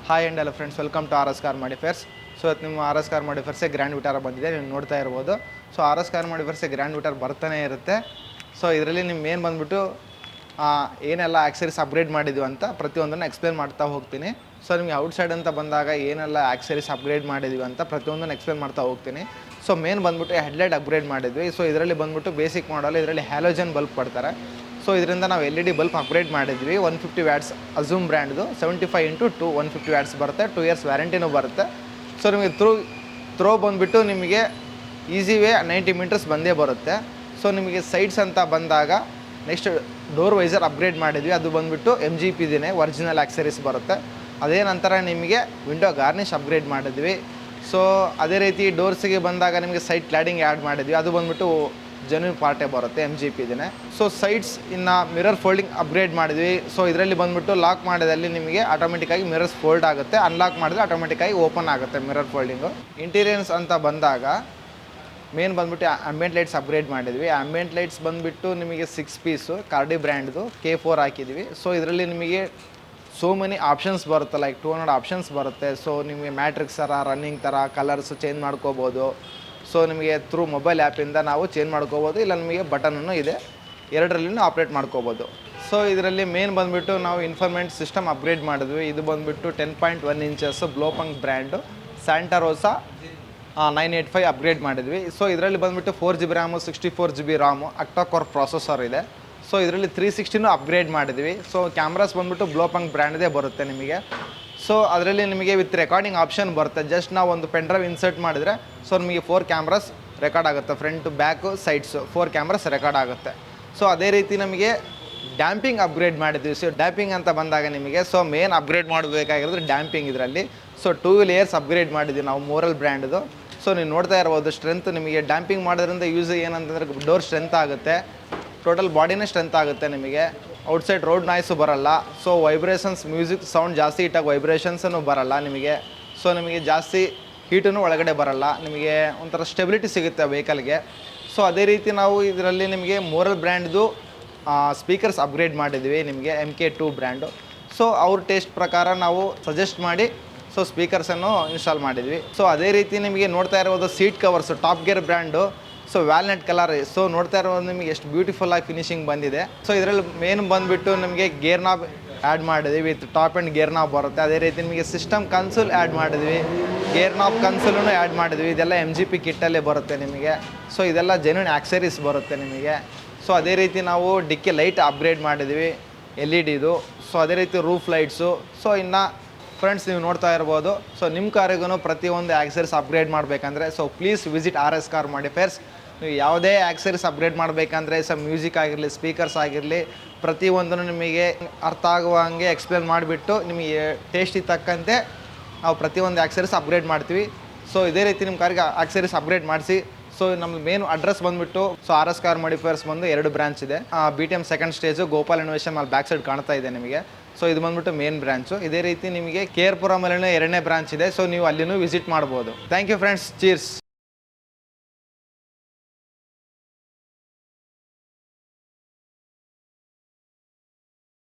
Hi and hello friends, welcome to R S car modifiers. So ಇವತ್ತು ನಿಮ್ಮ R S car ಮಾಡಿಫೈರ್ಸೇ Grand Vitara ಬಂದಿದೆ, ನೀವು ನೋಡ್ತಾ ಇರ್ಬೋದು. ಸೊ ಆರ್ ಎಸ್ ಕಾರ್ ಮಾಡಿಫೈರ್ಸೇ ಗ್ರ್ಯಾಂಡ್ ವಿಟಾರ್ ಬರ್ತಾನೆ ಇರುತ್ತೆ. ಸೊ ಇದರಲ್ಲಿ ನಿಮ್ಮ ಏನು ಬಂದುಬಿಟ್ಟು ಏನೆಲ್ಲ ಆಕ್ಸರೀಸ್ ಅಪ್ಗ್ರೇಡ್ ಮಾಡಿದ್ವಿ ಅಂತ ಪ್ರತಿಯೊಂದನ್ನು ಎಕ್ಸ್ಪ್ಲೇನ್ ಮಾಡ್ತಾ ಹೋಗ್ತೀನಿ. ಸೊ ನಿಮಗೆ ಔಟ್ಸೈಡ್ ಅಂತ ಬಂದಾಗ ಏನೆಲ್ಲ ಆಕ್ಸರೀಸ್ ಅಪ್ಗ್ರೇಡ್ ಮಾಡಿದ್ವಿ ಅಂತ ಪ್ರತಿಯೊಂದನ್ನು ಎಕ್ಸ್ಪ್ಲೇನ್ ಮಾಡ್ತಾ ಹೋಗ್ತೀನಿ. ಸೊ ಮೇನ್ ಬಂದುಬಿಟ್ಟು ಹೆಡ್ಲೈಟ್ ಅಪ್ಗ್ರೇಡ್ ಮಾಡಿದ್ವಿ. ಸೊ ಇದರಲ್ಲಿ ಬಂದುಬಿಟ್ಟು ಬೇಸಿಕ್ ಮಾಡಲ್, ಇದರಲ್ಲಿ ಹ್ಯಾಲೋಜನ್ ಬಲ್ಬ್ ಕೊಡ್ತಾರೆ. ಸೊ ಇದರಿಂದ ನಾವು LED ಬಲ್ಬ್ ಅಪ್ಗ್ರೇಡ್ ಮಾಡಿದ್ವಿ. 150 ವ್ಯಾಟ್ಸ್ ಅಝೂಮ್ ಬ್ರ್ಯಾಂಡ್ದು 75x2 150 ವ್ಯಾಟ್ಸ್ ಬರುತ್ತೆ. 2 ಇಯರ್ಸ್ ವ್ಯಾರಂಟಿನೂ ಬರುತ್ತೆ. ಸೊ ನಿಮಗೆ ಥ್ರೋ ಬಂದುಬಿಟ್ಟು ನಿಮಗೆ ಈಸಿ ವೇ 90 ಮೀಟರ್ಸ್ ಬಂದೇ ಬರುತ್ತೆ. ಸೊ ನಿಮಗೆ ಸೈಡ್ಸ್ ಅಂತ ಬಂದಾಗ ನೆಕ್ಸ್ಟ್ ಡೋರ್ ವೈಸರ್ ಅಪ್ಗ್ರೇಡ್ ಮಾಡಿದ್ವಿ. ಅದು ಬಂದುಬಿಟ್ಟು MGPದಿನೇ ಒರಿಜಿನಲ್ ಆಕ್ಸರೀಸ್ ಬರುತ್ತೆ. ಅದೇ ನಂತರ ನಿಮಗೆ ವಿಂಡೋ ಗಾರ್ನಿಷ್ ಅಪ್ಗ್ರೇಡ್ ಮಾಡಿದ್ವಿ. ಸೊ ಅದೇ ರೀತಿ ಡೋರ್ಸಿಗೆ ಬಂದಾಗ ನಿಮಗೆ ಸೈಡ್ ಕ್ಲಾಡಿಂಗ್ ಆ್ಯಡ್ ಮಾಡಿದ್ವಿ. ಅದು ಬಂದುಬಿಟ್ಟು ಜೆನ್ಯೂನ್ ಪಾರ್ಟೇ ಬರುತ್ತೆ, MGPದಿನೇ. ಸೊ ಸೈಡ್ಸ್ ಇನ್ನು ಮಿರರ್ ಫೋಲ್ಡಿಂಗ್ ಅಪ್ಗ್ರೇಡ್ ಮಾಡಿದ್ವಿ. ಸೊ ಇದರಲ್ಲಿ ಬಂದುಬಿಟ್ಟು ಲಾಕ್ ಮಾಡಿದಲ್ಲಿ ನಿಮಗೆ ಆಟೋಮೆಟಿಕ್ಕಾಗಿ ಮಿರರ್ಸ್ ಫೋಲ್ಡ್ ಆಗುತ್ತೆ, ಅನ್ಲಾಕ್ ಮಾಡಿದ್ರೆ ಆಟೋಮೆಟಿಕ್ಕಾಗಿ ಓಪನ್ ಆಗುತ್ತೆ ಮಿರರ್ ಫೋಲ್ಡಿಂಗು. ಇಂಟೀರಿಯರ್ಸ್ ಅಂತ ಬಂದಾಗ ಮೇನ್ ಬಂದುಬಿಟ್ಟು ಆಂಬಿಯಂಟ್ ಲೈಟ್ಸ್ ಅಪ್ಗ್ರೇಡ್ ಮಾಡಿದ್ವಿ. ಆಂಬಿಯಂಟ್ ಲೈಟ್ಸ್ ಬಂದುಬಿಟ್ಟು ನಿಮಗೆ 6 ಪೀಸು ಕಾರ್ಡಿ ಬ್ರ್ಯಾಂಡ್ದು K4 ಹಾಕಿದ್ವಿ. ಸೊ ಇದರಲ್ಲಿ ನಿಮಗೆ ಸೋ ಮೆನಿ ಆಪ್ಷನ್ಸ್ ಬರುತ್ತೆ, ಲೈಕ್ 200 ಆಪ್ಷನ್ಸ್ ಬರುತ್ತೆ. ಸೊ ನಿಮಗೆ ಮ್ಯಾಟ್ರಿಕ್ಸ್ ಥರ, ರನ್ನಿಂಗ್ ಥರ, ಕಲರ್ಸ್ ಚೇಂಜ್ ಮಾಡ್ಕೋಬೋದು. ಸೊ ನಿಮಗೆ ಥ್ರೂ ಮೊಬೈಲ್ ಆ್ಯಪಿಂದ ನಾವು ಚೇಂಜ್ ಮಾಡ್ಕೋಬೋದು, ಇಲ್ಲ ನಿಮಗೆ ಬಟನನ್ನು ಇದೆ, ಎರಡರಲ್ಲಿನೂ ಆಪ್ರೇಟ್ ಮಾಡ್ಕೋಬೋದು. ಸೊ ಇದರಲ್ಲಿ ಮೇನ್ ಬಂದುಬಿಟ್ಟು ನಾವು ಇನ್ಫಾರ್ಮೆಂಟ್ ಸಿಸ್ಟಮ್ ಅಪ್ಗ್ರೇಡ್ ಮಾಡಿದ್ವಿ. ಇದು ಬಂದುಬಿಟ್ಟು 10.1 inches Blaupunkt brand Santa Rosa 985 upgrade ಮಾಡಿದ್ವಿ. ಸೊ ಇದರಲ್ಲಿ ಬಂದುಬಿಟ್ಟು 4GB RAM, 64GB RAM, octa core processor ಇದೆ. ಸೊ ಇದರಲ್ಲಿ 360ನೂ ಅಪ್ಗ್ರೇಡ್ ಮಾಡಿದ್ವಿ. ಸೊ ಕ್ಯಾಮ್ರಾಸ್ ಬಂದುಬಿಟ್ಟು ಬ್ಲೋಪಂಗ್ ಬ್ರ್ಯಾಂಡ್ದೇ ಬರುತ್ತೆ ನಿಮಗೆ. ಸೊ ಅದರಲ್ಲಿ ನಿಮಗೆ ವಿತ್ ರೆಕಾರ್ಡಿಂಗ್ ಆಪ್ಷನ್ ಬರುತ್ತೆ. ಜಸ್ಟ್ ನಾವು ಒಂದು ಪೆನ್ ಡ್ರೈವ್ ಇನ್ಸರ್ಟ್ ಮಾಡಿದರೆ ಸೊ ನಿಮಗೆ 4 ಕ್ಯಾಮ್ರಾಸ್ ರೆಕಾರ್ಡ್ ಆಗುತ್ತೆ, front back sides 4 cameras record ಆಗುತ್ತೆ. ಸೊ ಅದೇ ರೀತಿ ನಮಗೆ ಡ್ಯಾಂಪಿಂಗ್ ಅಪ್ಗ್ರೇಡ್ ಮಾಡಿದ್ವಿ. ಸೊ ಡ್ಯಾಂಪಿಂಗ್ ಅಂತ ಬಂದಾಗ ನಿಮಗೆ ಸೊ ಮೇನ್ ಅಪ್ಗ್ರೇಡ್ ಮಾಡಬೇಕಾಗಿರೋದು ಡ್ಯಾಂಪಿಂಗ್ ಇದರಲ್ಲಿ. ಸೊ 2 ಲೇಯರ್ಸ್ ಅಪ್ಗ್ರೇಡ್ ಮಾಡಿದ್ವಿ ನಾವು ಮೋರಲ್ ಬ್ರ್ಯಾಂಡ್ದು. ಸೊ ನೀವು ನೋಡ್ತಾ ಇರ್ಬೋದು ಸ್ಟ್ರೆಂತ್ ನಿಮಗೆ ಡ್ಯಾಂಪಿಂಗ್ ಮಾಡೋದ್ರಿಂದ ಯೂಸ್ ಏನಂತಂದರೆ ಡೋರ್ ಸ್ಟ್ರೆಂತ್ ಆಗುತ್ತೆ, ಟೋಟಲ್ ಬಾಡಿನೇ ಸ್ಟ್ರೆಂತ್ ಆಗುತ್ತೆ. ನಿಮಗೆ ಔಟ್ಸೈಡ್ ರೋಡ್ ನಾಯ್ಸು ಬರಲ್ಲ. ಸೊ ವೈಬ್ರೇಷನ್ಸ್, ಮ್ಯೂಸಿಕ್ ಸೌಂಡ್ ಜಾಸ್ತಿ ಇಟ್ಟಾಗ ವೈಬ್ರೇಷನ್ಸನ್ನು ಬರಲ್ಲ ನಿಮಗೆ. ಸೊ ನಿಮಗೆ ಜಾಸ್ತಿ ಹೀಟೂ ಒಳಗಡೆ ಬರಲ್ಲ, ನಿಮಗೆ ಒಂಥರ ಸ್ಟೆಬಿಲಿಟಿ ಸಿಗುತ್ತೆ ವೆಹಿಕಲ್ಗೆ. ಸೊ ಅದೇ ರೀತಿ ನಾವು ಇದರಲ್ಲಿ ನಿಮಗೆ ಮೋರಲ್ ಬ್ರ್ಯಾಂಡ್ದು ಸ್ಪೀಕರ್ಸ್ ಅಪ್ಗ್ರೇಡ್ ಮಾಡಿದ್ವಿ ನಿಮಗೆ, MK2 ಬ್ರ್ಯಾಂಡು. ಸೊ ಅವ್ರ ಟೇಸ್ಟ್ ಪ್ರಕಾರ ನಾವು ಸಜೆಸ್ಟ್ ಮಾಡಿ ಸೊ ಸ್ಪೀಕರ್ಸನ್ನು ಇನ್ಸ್ಟಾಲ್ ಮಾಡಿದ್ವಿ. ಸೊ ಅದೇ ರೀತಿ ನಿಮಗೆ ನೋಡ್ತಾ ಇರ್ಬೋದು seat covers Top Gear brand. So walnut colour. So ನೋಡ್ತಾ ಇರೋದು ನಿಮಗೆ ಎಷ್ಟು ಬ್ಯೂಟಿಫುಲ್ಲಾಗಿ ಫಿನಿಶಿಂಗ್ ಬಂದಿದೆ. ಸೊ ಇದರಲ್ಲಿ ಮೇನ್ ಬಂದುಬಿಟ್ಟು ನಿಮಗೆ ಗೇರ್ ನಾಬ್ ಆ್ಯಡ್ ಮಾಡಿದ್ವಿ, with top and gear knob ಬರುತ್ತೆ. ಅದೇ ರೀತಿ ನಿಮಗೆ ಸಿಸ್ಟಮ್ ಕನ್ಸೋಲ್ ಆ್ಯಡ್ ಮಾಡಿದ್ವಿ, ಗೇರ್ ನಾಬ್ ಕನ್ಸೋಲೂ ಆ್ಯಡ್ ಮಾಡಿದ್ವಿ. ಇದೆಲ್ಲ MGP ಕಿಟ್ಟಲ್ಲೇ ಬರುತ್ತೆ ನಿಮಗೆ. ಸೊ ಇದೆಲ್ಲ ಜೆನ್ಯೂನ್ ಆಕ್ಸರೀಸ್ ಬರುತ್ತೆ ನಿಮಗೆ. ಸೊ ಅದೇ ರೀತಿ ನಾವು ಡಿಕ್ಕಿ ಲೈಟ್ ಅಪ್ಗ್ರೇಡ್ ಮಾಡಿದ್ವಿ, LED. ಸೊ ಅದೇ ರೀತಿ ರೂಫ್ ಲೈಟ್ಸು. ಸೊ ಇನ್ನು ಫ್ರೆಂಡ್ಸ್ ನೀವು ನೋಡ್ತಾ ಇರ್ಬೋದು. ಸೊ ನಿಮ್ಮ ಕಾರಿಗೂ ಪ್ರತಿಯೊಂದು ಆಕ್ಸರೀಸ್ ಅಪ್ಗ್ರೇಡ್ ಮಾಡಬೇಕಂದ್ರೆ so please visit R S car modifiers. ನೀವು ಯಾವುದೇ ಆಕ್ಸರೀಸ್ ಅಪ್ಗ್ರೇಡ್ ಮಾಡಬೇಕಂದ್ರೆ ಮ್ಯೂಸಿಕ್ ಆಗಿರಲಿ, ಸ್ಪೀಕರ್ಸ್ ಆಗಿರಲಿ, ಪ್ರತಿಯೊಂದನ್ನು ನಿಮಗೆ ಅರ್ಥ ಆಗುವಂಗೆ ಎಕ್ಸ್ಪ್ಲೇನ್ ಮಾಡಿಬಿಟ್ಟು ನಿಮಗೆ ಟೇಸ್ಟಿಗೆ ತಕ್ಕಂತೆ ನಾವು ಪ್ರತಿಯೊಂದು ಆಕ್ಸರೀಸ್ ಅಪ್ಗ್ರೇಡ್ ಮಾಡ್ತೀವಿ. ಸೊ ಇದೇ ರೀತಿ ನಿಮ್ಮ ಕಾರಿಗೆ ಆಕ್ಸರೀಸ್ ಅಪ್ಗ್ರೇಡ್ ಮಾಡಿಸಿ. ಸೊ ನಮ್ಮದು ಮೇನ್ ಅಡ್ರೆಸ್ ಬಂದುಬಿಟ್ಟು ಸೊ ಆರ್ ಎಸ್ ಕಾರ್ ಮಾಡಿಫೈರ್ಸ್ ಬಂದು 2 ಬ್ರಾಂಚ್ ಇದೆ. BTM second stage Gopal innovation mall back side ಕಾಣ್ತಾ ಇದೆ ನಿಮಗೆ. ಸೊ ಇದು ಬಂದುಬಿಟ್ಟು ಮೇನ್ ಬ್ರಾಂಚು. ಇದೇ ರೀತಿ ನಿಮಗೆ KR ಪುರಮಲ್ಲೇ 2ನೇ ಬ್ರಾಂಚ್ ಇದೆ. ಸೊ ನೀವು ಅಲ್ಲಿನೂ ವಿಸಿಟ್ ಮಾಡ್ಬೋದು. Thank you friends, ಚೀರ್ಸ್.